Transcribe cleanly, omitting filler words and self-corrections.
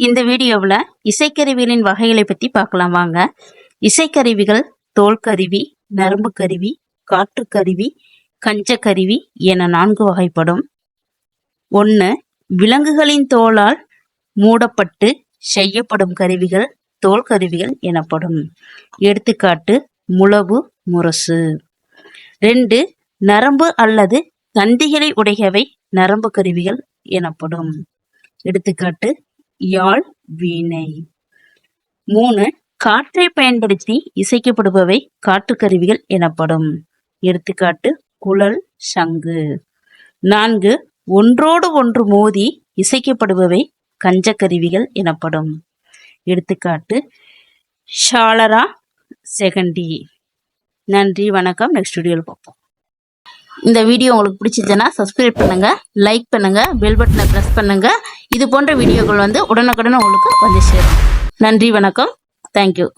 இந்த வீடியோவில் இசைக்கருவிகளின் வகைகளை பற்றி பார்க்கலாம் வாங்க. இசைக்கருவிகள் தோல் கருவி, நரம்பு கருவி, காற்றுக்கருவி, கஞ்சக்கருவி என 4 வகைப்படும். 1. விலங்குகளின் தோலால் மூடப்பட்டு செய்யப்படும் கருவிகள் தோல் கருவிகள் எனப்படும். எடுத்துக்காட்டு முழவு, முரசு. 2. நரம்பு அல்லது தண்டிகளை உடையவை நரம்பு கருவிகள் எனப்படும். எடுத்துக்காட்டு யாழ், வீணை. 3. காற்றை பயன்படுத்தி இசைக்கப்படுபவை காற்றுக்கருவிகள் எனப்படும். எடுத்துக்காட்டு குழல், சங்கு. 4. ஒன்றோடு ஒன்று மோதி இசைக்கப்படுபவை கஞ்சக்கருவிகள் எனப்படும். எடுத்துக்காட்டு ஷாலரா, செகண்டி. நன்றி, வணக்கம். நெக்ஸ்ட் வீடியோவில் பார்ப்போம். இந்த வீடியோ உங்களுக்கு பிடிச்சிருந்ததுன்னா சப்ஸ்கிரைப் பண்ணுங்க, லைக் பண்ணுங்க, பெல் பட்டனை பிரஸ் பண்ணுங்க. இது போன்ற வீடியோக்கள் உடனுக்குடன் உங்களுக்கு வந்து சேரும். நன்றி, வணக்கம். தேங்க்யூ.